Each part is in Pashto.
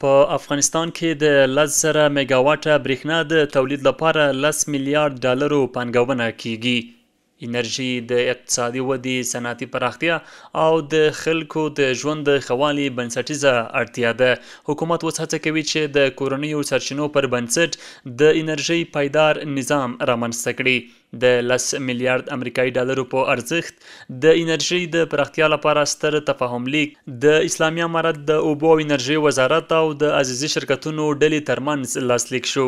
په افغانستان کې د 10,000 میګاواټه برېښنا د تولید لپاره 10 میلیارډ ډالرو پانګونه کیږي. انرژي د اقتصادي ودې، صنعتي پراختیا او د خلکو د ژوند د ښه والي بنسټیزه اړتیا ده. حکومت اوس هڅه کوي چې د کورنیو سرچینو پر بنسټ د انرژۍ پایدار نظام رامنځته کړي. د 10 میلیارډ امریکایي ډالرو په ارزښت د انرژۍ د پراختیا لپاره ستر تفاهم لیک د اسلامي امارت د اوبو او انرژۍ وزارت او د عزیزي شرکتونو ډلې ترمنځ لاسلیک شو.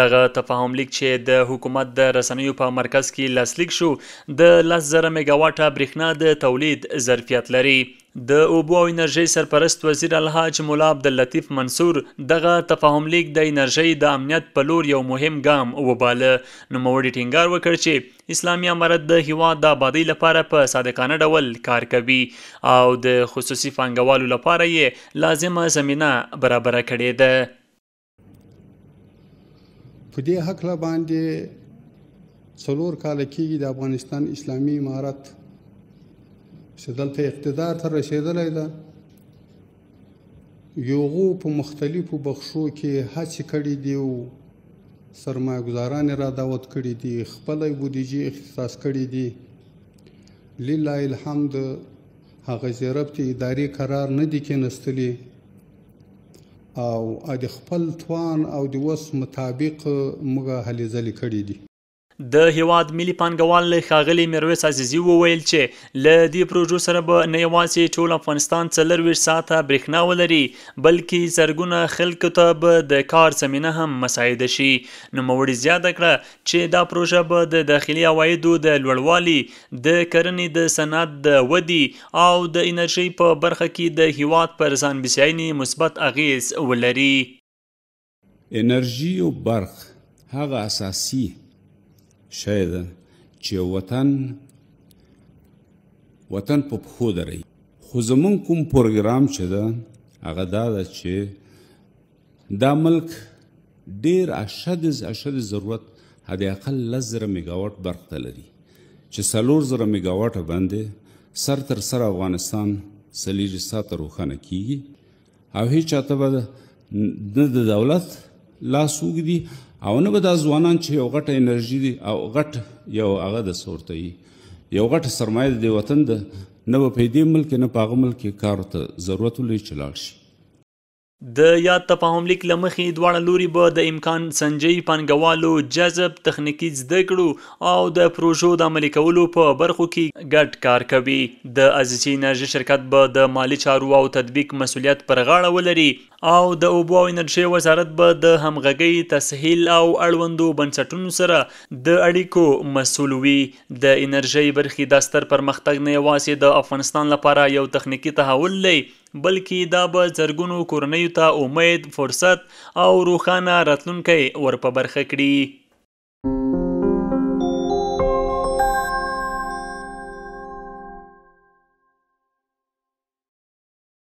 دغه تفاهم لیک چې د حکومت د رسنیو په مرکز کې لاسلیک شو د 10,000 میګاواټه برېښنا د تولید ظرفیت لري. د اوبو او انرژۍ سرپرست وزیر الحاج مولا عبداللطیف منصور دغه تفاهم لیک د انرژۍ د امنیت په لور یو مهم ګام وباله. نوموړي ټینګار وکړ چې اسلامي امارت د هیواد د آبادۍ لپاره په صادقانه ډول کار کوي او د خصوصي پانګوالو لپاره یې لازمه زمینه برابره کړې ده. په دې هکله باندې 4 کاله کېږي د افغانستان اسلامي امارت چې دلته اقتدار ته رسېدلی ده. یوغو په مختلفو بخشو کې هڅې کړي دي او سرمایه ګزاران را دعوت کړي دي، خپله بودیجې اختصاص کړي دي. لله الحمد هغه ضربتې ادارې قرار نه دي کېنستلي او د خپل توان او د وس مطابق موږ هلې ځلې کړي دي. د هیواد ملي پانګوال ښاغلي میرویس عزیزي وویل چې له دې پروژو سره به نه یوازې ټول افغانستان 24 ساعته برېښنا ولري بلکې زرګونه خلکو ته به د کار زمینه هم مساعده شي. نوموړي زیاته کړه چې دا پروژه به د داخلي عوایدو د لوړوالي، د کرنې د صنعت د ودې او د انرژۍ په برخه کې د هیواد پر ځان بسیاینې مثبت اغیز ولري. انرژي او برق هغه اساسي شی ده چې وطن په پښو دروي. خو زمونږ کوم پروګرام چې ده هغه دا ده چې دا ملک ډېر اشد ضرورت حد اقل 10,000 میګاواټ برق ته لري چې 4,000 میګاواټه باندې سر تر سر افغانستان 4 ساعته روښانه کیږي او هیڅ چاته به نه د دولت لاس اوږدي او نه به دا ځوانان چې یو غټه انرژي دي او غټ یو هغه د څه یو غټه سرمایه د دې وطن ده، نه به په دې ملک نه په هغه ملک کې کار ته ضرورت ولري چې لاړ شي. د یاد تفاهم لیک له مخې دواړه لوري به د امکان سنجۍ پانګوالو جذب، تخنیکي زده کړو او د پروژو د عملي کولو په برخو کې ګډ کار کوي. د عزیزي انرژي شرکت به د مالي چارو او تطبیق مسؤلیت پر غاړه ولري او د اوبو او انرژۍ وزارت به د همغږۍ، تسهیل او اړوندو بنسټونو سره د اړیکو مسؤل وي. د انرژۍ برخې دا ستر پرمختګ نه یوازې د افغانستان لپاره یو تخنیکي تحول دی بلکې دا به زرګونو کورنیو ته امید، فرصت او روښانه راتلونکی ور په برخه کړي.